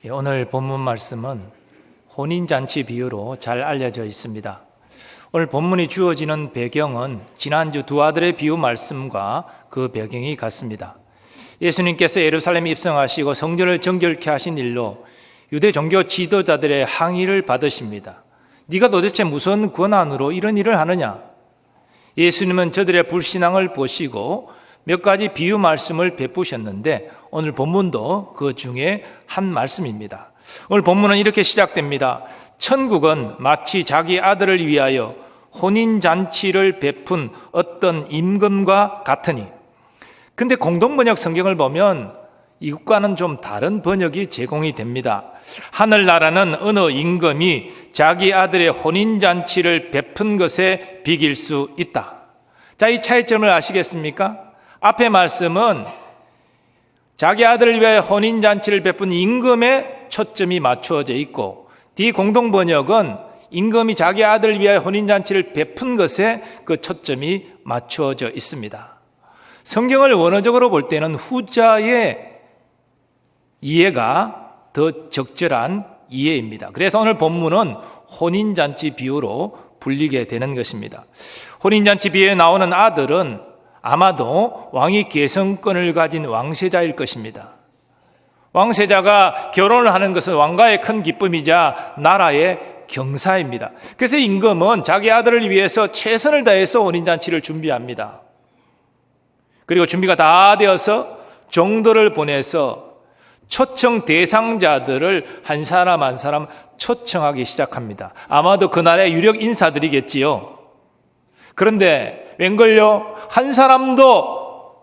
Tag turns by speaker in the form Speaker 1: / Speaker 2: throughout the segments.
Speaker 1: 오늘 본문 말씀은 혼인잔치 비유로 잘 알려져 있습니다. 오늘 본문이 주어지는 배경은 지난주 두 아들의 비유 말씀과 그 배경이 같습니다. 예수님께서 예루살렘에 입성하시고 성전을 정결케 하신 일로 유대 종교 지도자들의 항의를 받으십니다. 네가 도대체 무슨 권한으로 이런 일을 하느냐? 예수님은 저들의 불신앙을 보시고 몇 가지 비유 말씀을 베푸셨는데 오늘 본문도 그 중에 한 말씀입니다. 오늘 본문은 이렇게 시작됩니다. 천국은 마치 자기 아들을 위하여 혼인잔치를 베푼 어떤 임금과 같으니. 근데 공동번역 성경을 보면 이것과는 좀 다른 번역이 제공이 됩니다. 하늘나라는 어느 임금이 자기 아들의 혼인잔치를 베푼 것에 비길 수 있다. 자, 이 차이점을 아시겠습니까? 앞의 말씀은 자기 아들을 위하여 혼인잔치를 베푼 임금에 초점이 맞추어져 있고, 뒤 공동번역은 임금이 자기 아들을 위하여 혼인잔치를 베푼 것에 그 초점이 맞추어져 있습니다. 성경을 원어적으로 볼 때는 후자의 이해가 더 적절한 이해입니다. 그래서 오늘 본문은 혼인잔치 비유로 불리게 되는 것입니다. 혼인잔치 비유에 나오는 아들은 아마도 왕위 계승권을 가진 왕세자일 것입니다. 왕세자가 결혼을 하는 것은 왕가의 큰 기쁨이자 나라의 경사입니다. 그래서 임금은 자기 아들을 위해서 최선을 다해서 혼인잔치를 준비합니다. 그리고 준비가 다 되어서 종들을 보내서 초청 대상자들을 한 사람 한 사람 초청하기 시작합니다. 아마도 그날의 유력 인사들이겠지요. 그런데 웬걸요? 한 사람도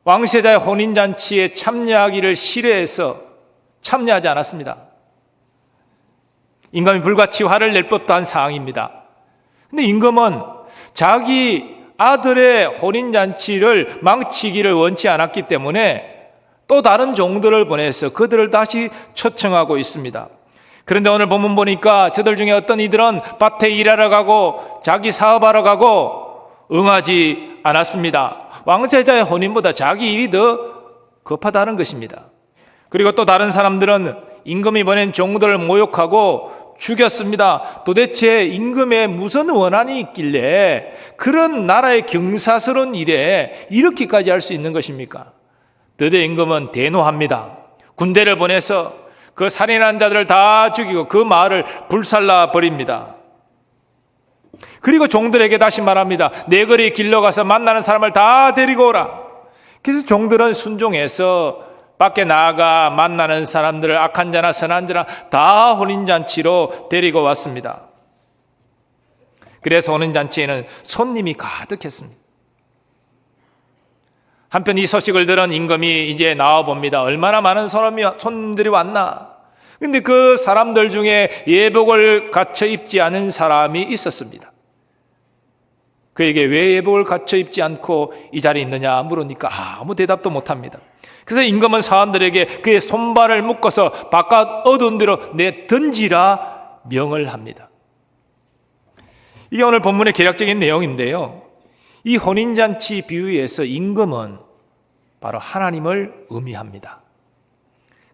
Speaker 1: 왕세자의 혼인잔치에 참여하기를 싫어해서 참여하지 않았습니다. 임금이 불같이 화를 낼 법도 한 상황입니다. 근데 임금은 자기 아들의 혼인잔치를 망치기를 원치 않았기 때문에 또 다른 종들을 보내서 그들을 다시 초청하고 있습니다. 그런데 오늘 본문 보니까 저들 중에 어떤 이들은 밭에 일하러 가고 자기 사업하러 가고 응하지 않았습니다. 왕세자의 혼인보다 자기 일이 더 급하다는 것입니다. 그리고 또 다른 사람들은 임금이 보낸 종들을 모욕하고 죽였습니다. 도대체 임금에 무슨 원한이 있길래 그런 나라의 경사스러운 일에 이렇게까지 할 수 있는 것입니까? 드디어 임금은 대노합니다. 군대를 보내서 그 살인한 자들을 다 죽이고 그 마을을 불살라 버립니다. 그리고 종들에게 다시 말합니다. 내 거리 길러 가서 만나는 사람을 다 데리고 오라. 그래서 종들은 순종해서 밖에 나아가 만나는 사람들을 악한 자나 선한 자나 다 혼인잔치로 데리고 왔습니다. 그래서 혼인잔치에는 손님이 가득했습니다. 한편 이 소식을 들은 임금이 이제 나와봅니다. 얼마나 많은 손님들이 왔나. 근데 그 사람들 중에 예복을 갖춰 입지 않은 사람이 있었습니다. 그에게 왜 예복을 갖춰 입지 않고 이 자리에 있느냐 물으니까 아무 대답도 못합니다. 그래서 임금은 사람들에게 그의 손발을 묶어서 바깥 어두운 데로 내던지라 명을 합니다. 이게 오늘 본문의 개략적인 내용인데요. 이 혼인잔치 비유에서 임금은 바로 하나님을 의미합니다.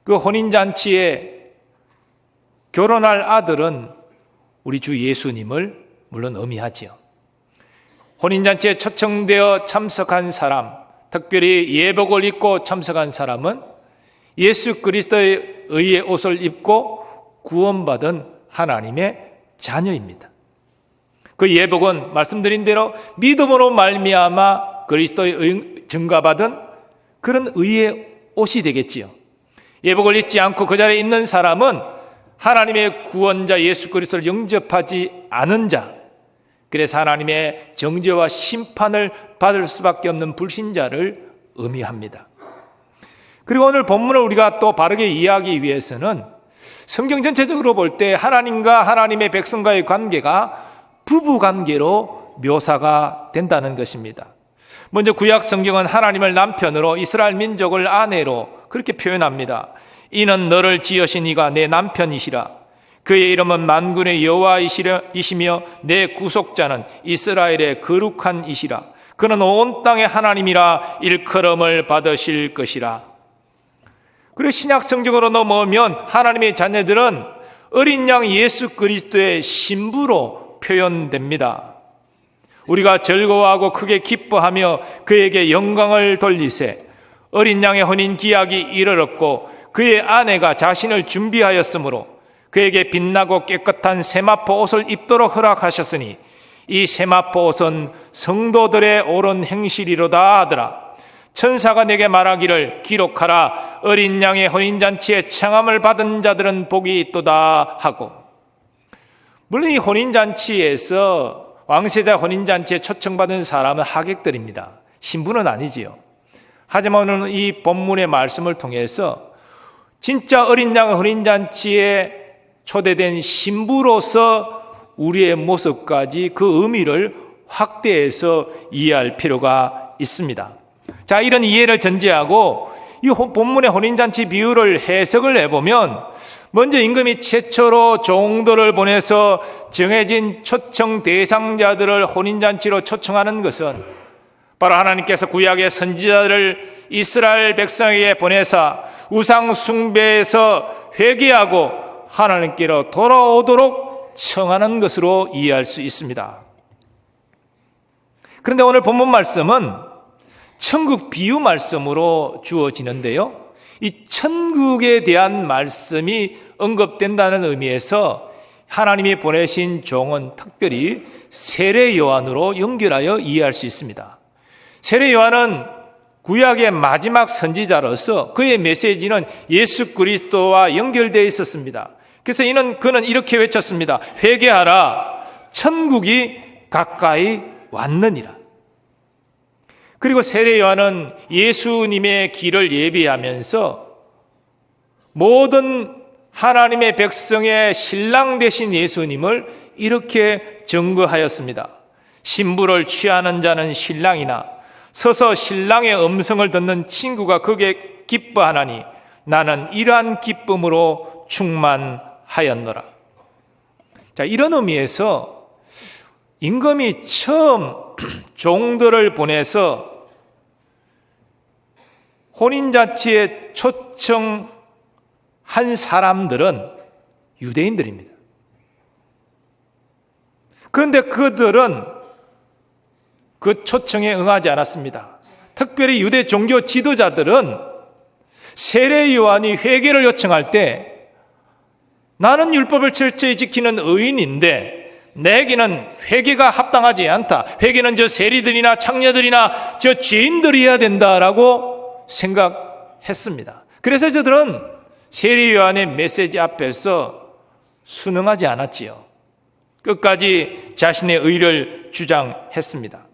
Speaker 1: 그 혼인잔치에 결혼할 아들은 우리 주 예수님을 물론 의미하지요. 혼인잔치에 초청되어 참석한 사람, 특별히 예복을 입고 참석한 사람은 예수 그리스도의 의의 옷을 입고 구원받은 하나님의 자녀입니다. 그 예복은 말씀드린 대로 믿음으로 말미암아 그리스도의 증거받은 그런 의의 옷이 되겠지요. 예복을 입지 않고 그 자리에 있는 사람은 하나님의 구원자 예수 그리스도를 영접하지 않은 자, 그래서 하나님의 정죄와 심판을 받을 수밖에 없는 불신자를 의미합니다. 그리고 오늘 본문을 우리가 또 바르게 이해하기 위해서는 성경 전체적으로 볼 때 하나님과 하나님의 백성과의 관계가 부부관계로 묘사가 된다는 것입니다. 먼저 구약 성경은 하나님을 남편으로 이스라엘 민족을 아내로 그렇게 표현합니다. 이는 너를 지으신 이가 내 남편이시라. 그의 이름은 만군의 여호와이시며 내 구속자는 이스라엘의 거룩한 이시라. 그는 온 땅의 하나님이라 일컬음을 받으실 것이라. 그리고 신약 성경으로 넘어오면 하나님의 자녀들은 어린 양 예수 그리스도의 신부로 표현됩니다. 우리가 즐거워하고 크게 기뻐하며 그에게 영광을 돌리세. 어린 양의 혼인 기약이 이르렀고 그의 아내가 자신을 준비하였으므로 그에게 빛나고 깨끗한 세마포 옷을 입도록 허락하셨으니 이 세마포 옷은 성도들의 옳은 행실이로다 하더라. 천사가 내게 말하기를 기록하라. 어린 양의 혼인잔치에 청함을 받은 자들은 복이 있도다 하고. 물론 이 혼인잔치에서 왕세자 혼인잔치에 초청받은 사람은 하객들입니다. 신부는 아니지요. 하지만 오늘 이 본문의 말씀을 통해서 진짜 어린 양의 혼인잔치에 초대된 신부로서 우리의 모습까지 그 의미를 확대해서 이해할 필요가 있습니다. 자, 이런 이해를 전제하고 이 본문의 혼인잔치 비유를 해석을 해보면 먼저 임금이 최초로 종들을 보내서 정해진 초청 대상자들을 혼인잔치로 초청하는 것은 바로 하나님께서 구약의 선지자들을 이스라엘 백성에게 보내사 우상 숭배에서 회개하고 하나님께로 돌아오도록 청하는 것으로 이해할 수 있습니다. 그런데 오늘 본문 말씀은 천국 비유 말씀으로 주어지는데요. 이 천국에 대한 말씀이 언급된다는 의미에서 하나님이 보내신 종은 특별히 세례 요한으로 연결하여 이해할 수 있습니다. 세례 요한은 구약의 마지막 선지자로서 그의 메시지는 예수 그리스도와 연결되어 있었습니다. 그래서 그는 이렇게 외쳤습니다. 회개하라. 천국이 가까이 왔느니라. 그리고 세례 요한은 예수님의 길을 예비하면서 모든 하나님의 백성의 신랑 되신 예수님을 이렇게 증거하였습니다. 신부를 취하는 자는 신랑이나 서서 신랑의 음성을 듣는 친구가 그게 기뻐하나니 나는 이러한 기쁨으로 충만하였노라. 자, 이런 의미에서 임금이 처음 종들을 보내서 혼인잔치에 초청한 사람들은 유대인들입니다. 그런데 그들은 그 초청에 응하지 않았습니다. 특별히 유대 종교 지도자들은 세례 요한이 회개를 요청할 때 나는 율법을 철저히 지키는 의인인데 내게는 회개가 합당하지 않다. 회개는 저 세리들이나 창녀들이나 저 죄인들이 해야 된다라고 생각했습니다. 그래서 저들은 세례 요한의 메시지 앞에서 순응하지 않았지요. 끝까지 자신의 의를 주장했습니다.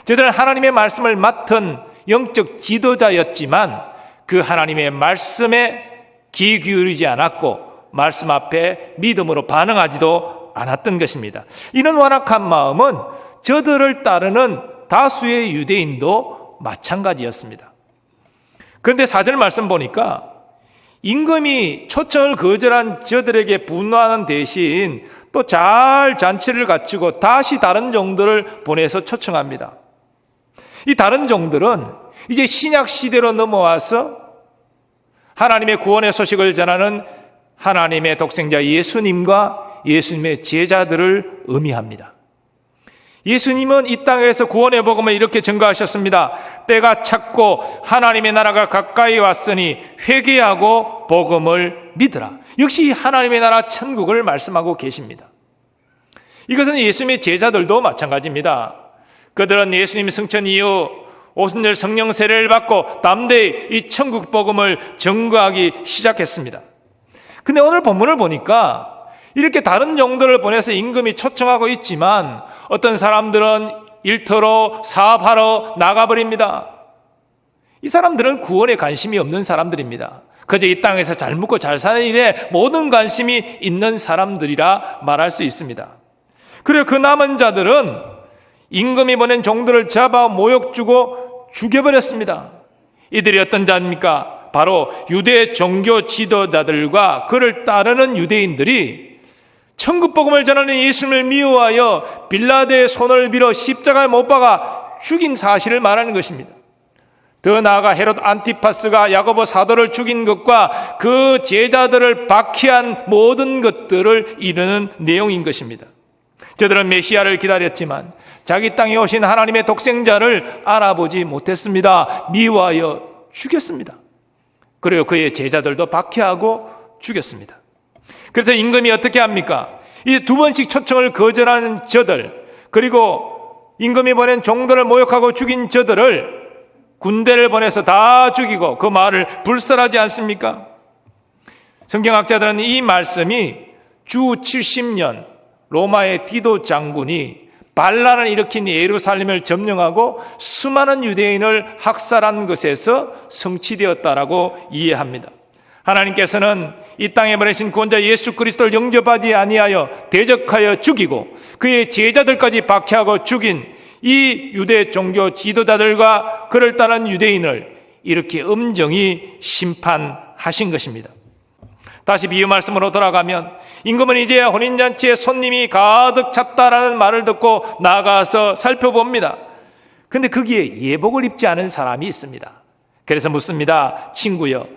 Speaker 1: 저들은 하나님의 말씀을 맡은 영적 지도자였지만 그 하나님의 말씀에 귀 기울이지 않았고 말씀 앞에 믿음으로 반응하지도 않았던 것입니다. 이런 완악한 마음은 저들을 따르는 다수의 유대인도 마찬가지였습니다. 그런데 4절 말씀 보니까 임금이 초청을 거절한 저들에게 분노하는 대신 또 잘 잔치를 갖추고 다시 다른 종들을 보내서 초청합니다. 이 다른 종들은 이제 신약 시대로 넘어와서 하나님의 구원의 소식을 전하는 하나님의 독생자 예수님과 예수님의 제자들을 의미합니다. 예수님은 이 땅에서 구원의 복음을 이렇게 증거하셨습니다. 때가 찼고 하나님의 나라가 가까이 왔으니 회개하고 복음을 믿으라. 역시 하나님의 나라 천국을 말씀하고 계십니다. 이것은 예수님의 제자들도 마찬가지입니다. 그들은 예수님 승천 이후 오순절 성령 세례를 받고 담대히 이 천국 복음을 증거하기 시작했습니다. 근데 오늘 본문을 보니까 이렇게 다른 종들을 보내서 임금이 초청하고 있지만 어떤 사람들은 일터로 사업하러 나가버립니다. 이 사람들은 구원에 관심이 없는 사람들입니다. 그저 이 땅에서 잘 먹고 잘 사는 일에 모든 관심이 있는 사람들이라 말할 수 있습니다. 그리고 그 남은 자들은 임금이 보낸 종들을 잡아 모욕 주고 죽여버렸습니다. 이들이 어떤 자입니까? 바로 유대 종교 지도자들과 그를 따르는 유대인들이 천국 복음을 전하는 예수님을 미워하여 빌라도의 손을 빌어 십자가에 못 박아 죽인 사실을 말하는 것입니다. 더 나아가 헤롯 안티파스가 야고보 사도를 죽인 것과 그 제자들을 박해한 모든 것들을 이루는 내용인 것입니다. 저들은 메시아를 기다렸지만 자기 땅에 오신 하나님의 독생자를 알아보지 못했습니다. 미워하여 죽였습니다. 그리고 그의 제자들도 박해하고 죽였습니다. 그래서 임금이 어떻게 합니까? 이 두 번씩 초청을 거절하는 저들, 그리고 임금이 보낸 종들을 모욕하고 죽인 저들을 군대를 보내서 다 죽이고 그 마을을 불살하지 않습니까? 성경학자들은 이 말씀이 주 70년 로마의 디도 장군이 반란을 일으킨 예루살렘을 점령하고 수많은 유대인을 학살한 것에서 성취되었다라고 이해합니다. 하나님께서는 이 땅에 보내신 구원자 예수 그리스도를 영접하지 아니하여 대적하여 죽이고 그의 제자들까지 박해하고 죽인 이 유대 종교 지도자들과 그를 따른 유대인을 이렇게 엄정히 심판하신 것입니다. 다시 비유 말씀으로 돌아가면 임금은 이제 혼인잔치에 손님이 가득 찼다라는 말을 듣고 나가서 살펴봅니다. 그런데 거기에 예복을 입지 않은 사람이 있습니다. 그래서 묻습니다. 친구여,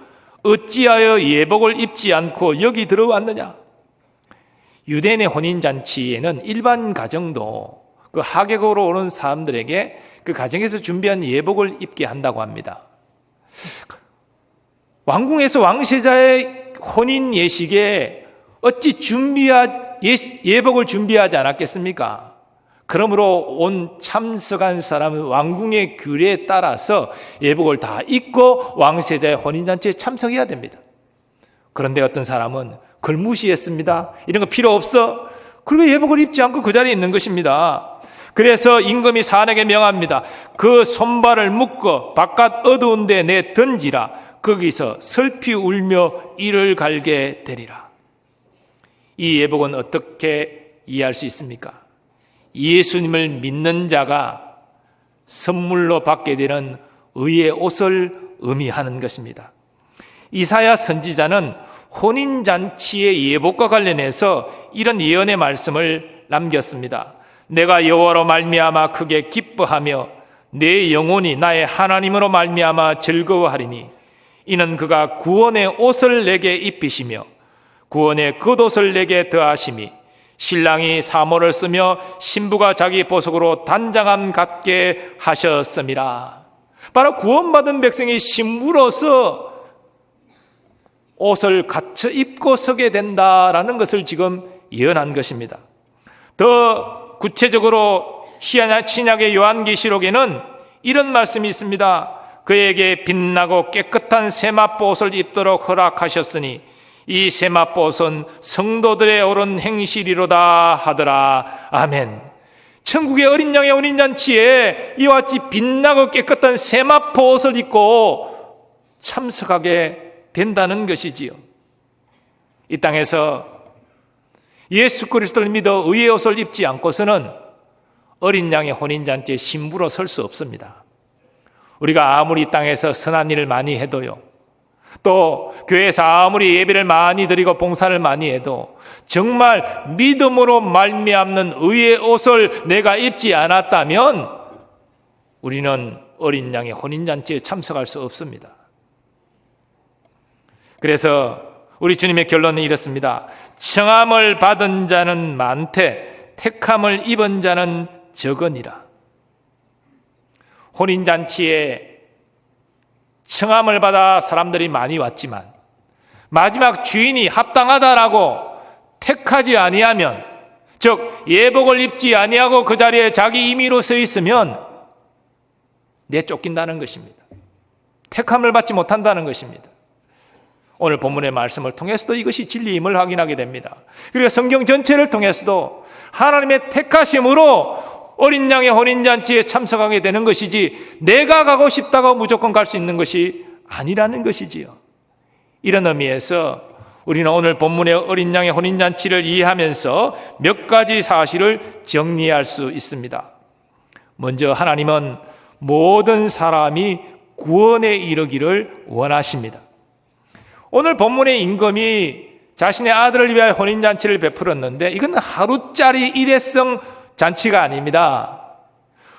Speaker 1: 어찌하여 예복을 입지 않고 여기 들어왔느냐? 유대인의 혼인잔치에는 일반 가정도 그 하객으로 오는 사람들에게 그 가정에서 준비한 예복을 입게 한다고 합니다. 왕궁에서 왕세자의 혼인 예식에 어찌 예복을 준비하지 않았겠습니까? 그러므로 온 참석한 사람은 왕궁의 규례에 따라서 예복을 다 입고 왕세자의 혼인잔치에 참석해야 됩니다. 그런데 어떤 사람은 그걸 무시했습니다. 이런 거 필요 없어. 그리고 예복을 입지 않고 그 자리에 있는 것입니다. 그래서 임금이 산에게 명합니다. 그 손발을 묶어 바깥 어두운 데 내 던지라. 거기서 슬피 울며 이를 갈게 되리라. 이 예복은 어떻게 이해할 수 있습니까? 예수님을 믿는 자가 선물로 받게 되는 의의 옷을 의미하는 것입니다. 이사야 선지자는 혼인잔치의 예복과 관련해서 이런 예언의 말씀을 남겼습니다. 내가 여호와로 말미암아 크게 기뻐하며 내 영혼이 나의 하나님으로 말미암아 즐거워하리니 이는 그가 구원의 옷을 내게 입히시며 구원의 겉옷을 내게 더하심이 신랑이 사모를 쓰며 신부가 자기 보석으로 단장함 같게 하셨음이라. 바로 구원받은 백성이 신부로서 옷을 갖춰 입고 서게 된다라는 것을 지금 예언한 것입니다. 더 구체적으로 신약의 요한계시록에는 이런 말씀이 있습니다. 그에게 빛나고 깨끗한 세마포옷을 입도록 허락하셨으니 이 세마포옷은 성도들의 옳은 행실이로다 하더라. 아멘. 천국의 어린 양의 혼인잔치에 이와 같이 빛나고 깨끗한 세마포옷을 입고 참석하게 된다는 것이지요. 이 땅에서 예수 그리스도를 믿어 의의 옷을 입지 않고서는 어린 양의 혼인잔치에 신부로 설 수 없습니다. 우리가 아무리 이 땅에서 선한 일을 많이 해도요, 또 교회에서 아무리 예배를 많이 드리고 봉사를 많이 해도 정말 믿음으로 말미암는 의의 옷을 내가 입지 않았다면 우리는 어린 양의 혼인잔치에 참석할 수 없습니다. 그래서 우리 주님의 결론은 이렇습니다. 청함을 받은 자는 많되 택함을 입은 자는 적으니라. 혼인잔치에 청함을 받아 사람들이 많이 왔지만 마지막 주인이 합당하다라고 택하지 아니하면, 즉 예복을 입지 아니하고 그 자리에 자기 임의로 서 있으면 내쫓긴다는 것입니다. 택함을 받지 못한다는 것입니다. 오늘 본문의 말씀을 통해서도 이것이 진리임을 확인하게 됩니다. 그리고 성경 전체를 통해서도 하나님의 택하심으로 어린 양의 혼인잔치에 참석하게 되는 것이지 내가 가고 싶다고 무조건 갈 수 있는 것이 아니라는 것이지요. 이런 의미에서 우리는 오늘 본문의 어린 양의 혼인잔치를 이해하면서 몇 가지 사실을 정리할 수 있습니다. 먼저 하나님은 모든 사람이 구원에 이르기를 원하십니다. 오늘 본문의 임금이 자신의 아들을 위하여 혼인잔치를 베풀었는데 이건 하루짜리 일회성 잔치가 아닙니다.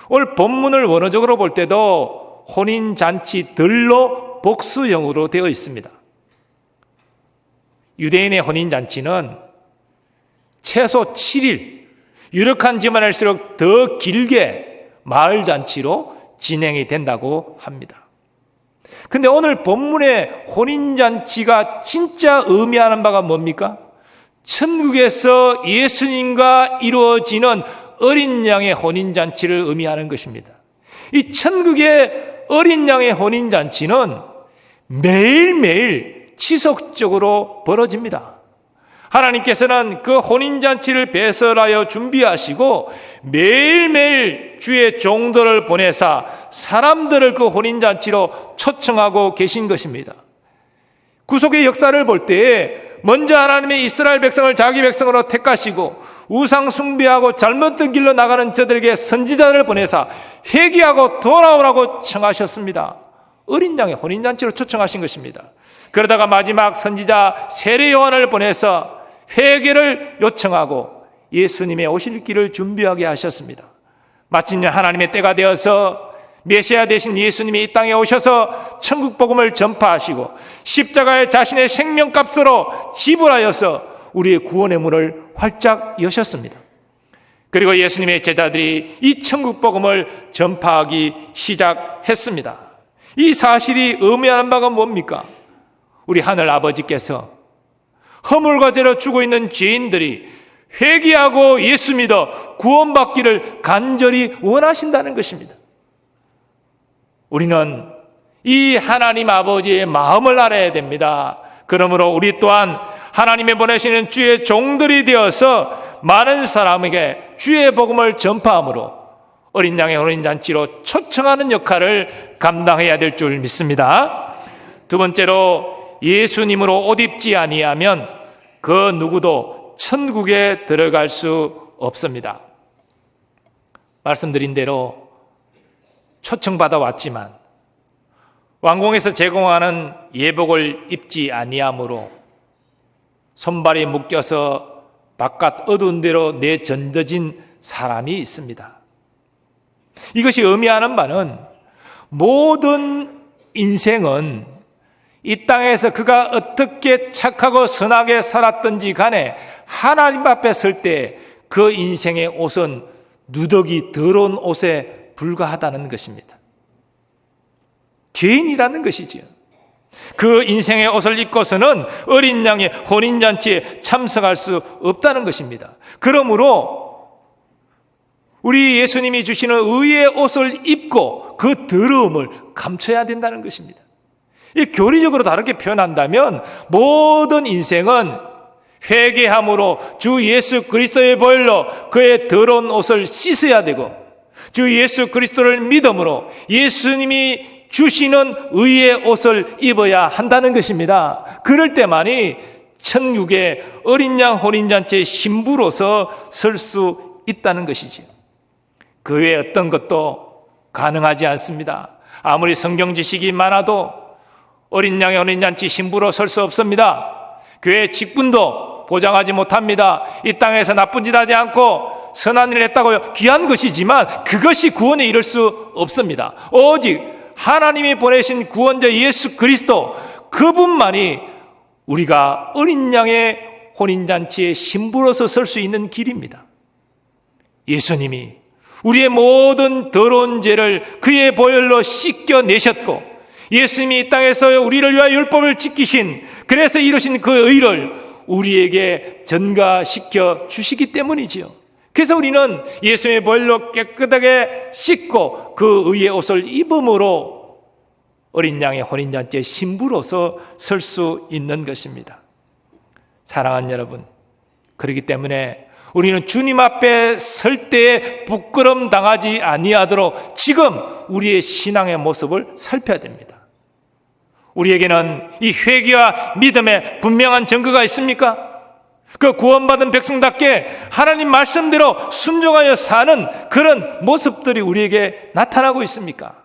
Speaker 1: 오늘 본문을 원어적으로 볼 때도 혼인잔치들로 복수형으로 되어 있습니다. 유대인의 혼인잔치는 최소 7일, 유력한 집안일수록 더 길게 마을잔치로 진행이 된다고 합니다. 근데 오늘 본문의 혼인잔치가 진짜 의미하는 바가 뭡니까? 천국에서 예수님과 이루어지는 어린 양의 혼인잔치를 의미하는 것입니다. 이 천국의 어린 양의 혼인잔치는 매일매일 지속적으로 벌어집니다. 하나님께서는 그 혼인잔치를 배설하여 준비하시고 매일매일 주의 종들을 보내사 사람들을 그 혼인잔치로 초청하고 계신 것입니다. 구속의 역사를 볼 때에 먼저 하나님의 이스라엘 백성을 자기 백성으로 택하시고 우상 숭배하고 잘못된 길로 나가는 저들에게 선지자를 보내사 회개하고 돌아오라고 청하셨습니다. 어린 양의 혼인잔치로 초청하신 것입니다. 그러다가 마지막 선지자 세례 요한을 보내서 회개를 요청하고 예수님의 오실 길을 준비하게 하셨습니다. 마침 하나님의 때가 되어서 메시아 되신 예수님이 이 땅에 오셔서 천국 복음을 전파하시고 십자가에 자신의 생명값으로 지불하여서 우리의 구원의 문을 활짝 여셨습니다. 그리고 예수님의 제자들이 이 천국 복음을 전파하기 시작했습니다. 이 사실이 의미하는 바가 뭡니까? 우리 하늘 아버지께서 허물과 죄로 죽어 있는 죄인들이 회개하고 예수 믿어 구원받기를 간절히 원하신다는 것입니다. 우리는 이 하나님 아버지의 마음을 알아야 됩니다. 그러므로 우리 또한 하나님이 보내시는 주의 종들이 되어서 많은 사람에게 주의 복음을 전파함으로 어린 양의 혼인잔치로 초청하는 역할을 감당해야 될 줄 믿습니다. 두 번째로, 예수님으로 옷 입지 아니하면 그 누구도 천국에 들어갈 수 없습니다. 말씀드린 대로 초청받아 왔지만 왕궁에서 제공하는 예복을 입지 아니하므로 손발이 묶여서 바깥 어두운 데로 내던져진 사람이 있습니다. 이것이 의미하는 바는 모든 인생은 이 땅에서 그가 어떻게 착하고 선하게 살았든지 간에 하나님 앞에 설 때 그 인생의 옷은 누더기 더러운 옷에 불과하다는 것입니다. 죄인이라는 것이지요. 그 인생의 옷을 입고서는 어린 양의 혼인잔치에 참석할 수 없다는 것입니다. 그러므로 우리 예수님이 주시는 의의 옷을 입고 그 더러움을 감춰야 된다는 것입니다. 이 교리적으로 다르게 표현한다면 모든 인생은 회개함으로 주 예수 그리스도의 보혈로 그의 더러운 옷을 씻어야 되고 주 예수 그리스도를 믿음으로 예수님이 주시는 의의 옷을 입어야 한다는 것입니다. 그럴 때만이 천국의 어린 양 혼인잔치의 신부로서 설 수 있다는 것이지요. 그 외에 어떤 것도 가능하지 않습니다. 아무리 성경 지식이 많아도 어린 양의 혼인잔치 신부로 설 수 없습니다. 교회 직분도 보장하지 못합니다. 이 땅에서 나쁜 짓 하지 않고 선한 일을 했다고 귀한 것이지만 그것이 구원에 이를 수 없습니다. 오직 하나님이 보내신 구원자 예수 그리스도, 그분만이 우리가 어린 양의 혼인잔치의 신부로서 설 수 있는 길입니다. 예수님이 우리의 모든 더러운 죄를 그의 보혈로 씻겨내셨고 예수님이 이 땅에서 우리를 위하여 율법을 지키신, 그래서 이루신 그 의를 우리에게 전가시켜 주시기 때문이지요. 그래서 우리는 예수님의 보혈로 깨끗하게 씻고 그 의의 옷을 입음으로 어린 양의 혼인잔치의 신부로서 설 수 있는 것입니다. 사랑하는 여러분, 그렇기 때문에 우리는 주님 앞에 설 때에 부끄럼 당하지 아니하도록 지금 우리의 신앙의 모습을 살펴야 됩니다. 우리에게는 이 회개와 믿음의 분명한 증거가 있습니까? 그 구원받은 백성답게 하나님 말씀대로 순종하여 사는 그런 모습들이 우리에게 나타나고 있습니까?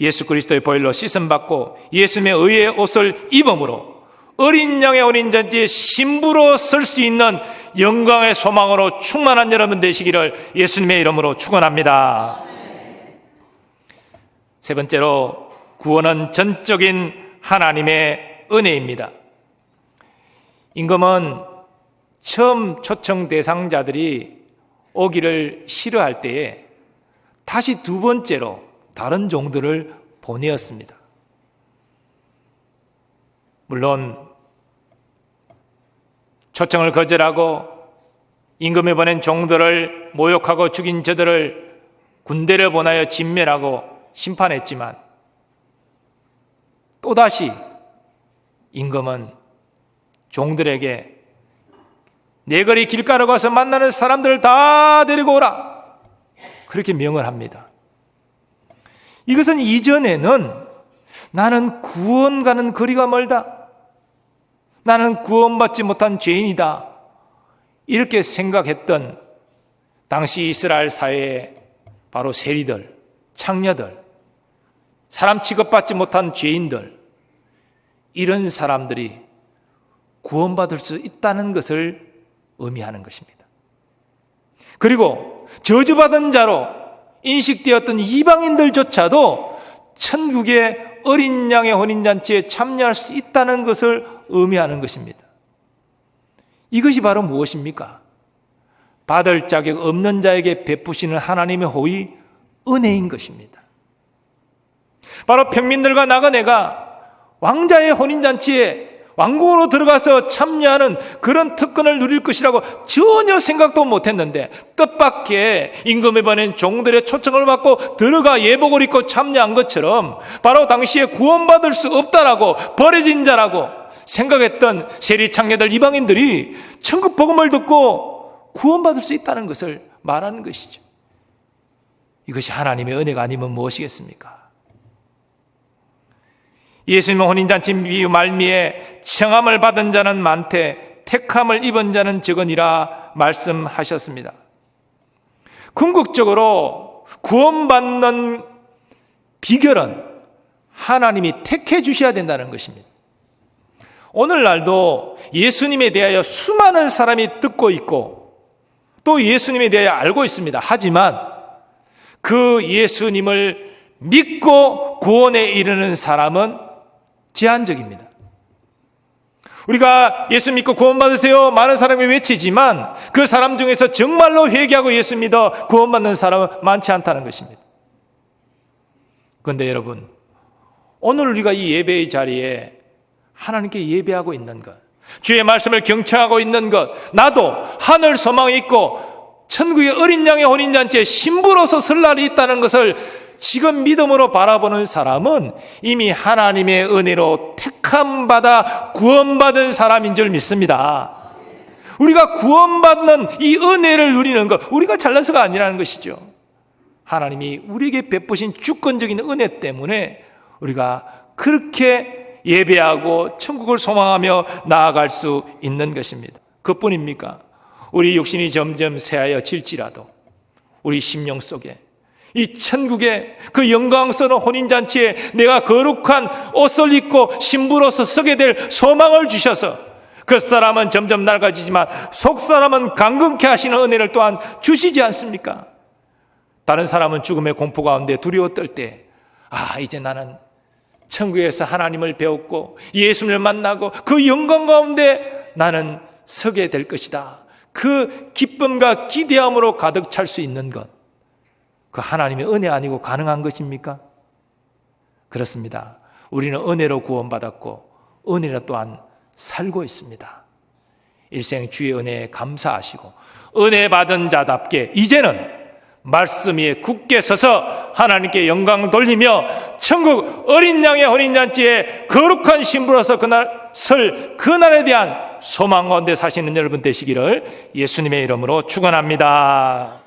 Speaker 1: 예수 그리스도의 보혈로 씻음받고 예수님의 의의 옷을 입음으로 어린 양의 혼인잔치의 신부로 설 수 있는 영광의 소망으로 충만한 여러분 되시기를 예수님의 이름으로 축원합니다. 세 번째로 구원은 전적인 하나님의 은혜입니다. 임금은 처음 초청 대상자들이 오기를 싫어할 때에 다시 두 번째로 다른 종들을 보내었습니다. 물론 초청을 거절하고 임금이 보낸 종들을 모욕하고 죽인 저들을 군대를 보내어 진멸하고 심판했지만 또다시 임금은 종들에게 내 거리 길가로 가서 만나는 사람들을 다 데리고 오라, 그렇게 명을 합니다. 이것은 이전에는 나는 구원 가는 거리가 멀다, 나는 구원받지 못한 죄인이다, 이렇게 생각했던 당시 이스라엘 사회의 바로 세리들, 창녀들, 사람 취급받지 못한 죄인들, 이런 사람들이 구원받을 수 있다는 것을 의미하는 것입니다. 그리고 저주받은 자로 인식되었던 이방인들조차도 천국의 어린 양의 혼인잔치에 참여할 수 있다는 것을 의미하는 것입니다. 이것이 바로 무엇입니까? 받을 자격 없는 자에게 베푸시는 하나님의 호의, 은혜인 것입니다. 바로 평민들과 나그네가 왕자의 혼인잔치에 왕궁으로 들어가서 참여하는 그런 특권을 누릴 것이라고 전혀 생각도 못했는데 뜻밖의 임금에 보낸 종들의 초청을 받고 들어가 예복을 입고 참여한 것처럼 바로 당시에 구원받을 수 없다라고, 버려진 자라고 생각했던 세리 창녀들, 이방인들이 천국 복음을 듣고 구원받을 수 있다는 것을 말하는 것이죠. 이것이 하나님의 은혜가 아니면 무엇이겠습니까? 예수님의 혼인잔치 비유 말미에 청함을 받은 자는 많되 택함을 입은 자는 적으니라 말씀하셨습니다. 궁극적으로 구원받는 비결은 하나님이 택해 주셔야 된다는 것입니다. 오늘날도 예수님에 대하여 수많은 사람이 듣고 있고 또 예수님에 대하여 알고 있습니다. 하지만 그 예수님을 믿고 구원에 이르는 사람은 제한적입니다. 우리가 예수 믿고 구원받으세요 많은 사람이 외치지만 그 사람 중에서 정말로 회개하고 예수 믿어 구원받는 사람은 많지 않다는 것입니다. 그런데 여러분, 오늘 우리가 이 예배의 자리에 하나님께 예배하고 있는 것, 주의 말씀을 경청하고 있는 것, 나도 하늘 소망이 있고 천국의 어린 양의 혼인잔치에 신부로서 설 날이 있다는 것을 지금 믿음으로 바라보는 사람은 이미 하나님의 은혜로 택함받아 구원받은 사람인 줄 믿습니다. 우리가 구원받는 이 은혜를 누리는 것, 우리가 잘나서가 아니라는 것이죠. 하나님이 우리에게 베푸신 주권적인 은혜 때문에 우리가 그렇게 예배하고 천국을 소망하며 나아갈 수 있는 것입니다. 그뿐입니까? 우리 육신이 점점 쇠하여 질지라도 우리 심령 속에 이 천국의 그 영광스러운 혼인잔치에 내가 거룩한 옷을 입고 신부로서 서게 될 소망을 주셔서 그 사람은 점점 낡아지지만 속 사람은 강건케 하시는 은혜를 또한 주시지 않습니까? 다른 사람은 죽음의 공포 가운데 두려워 떨 때 이제 나는 천국에서 하나님을 배웠고 예수님을 만나고 그 영광 가운데 나는 서게 될 것이다. 그 기쁨과 기대함으로 가득 찰 수 있는 것, 그 하나님의 은혜 아니고 가능한 것입니까? 그렇습니다. 우리는 은혜로 구원받았고 은혜로 또한 살고 있습니다. 일생 주의 은혜에 감사하시고 은혜 받은 자답게 이제는 말씀 위에 굳게 서서 하나님께 영광 돌리며 천국 어린 양의 혼인잔치에 거룩한 신부로서 그날에 대한 소망 가운데 사시는 여러분 되시기를 예수님의 이름으로 축원합니다.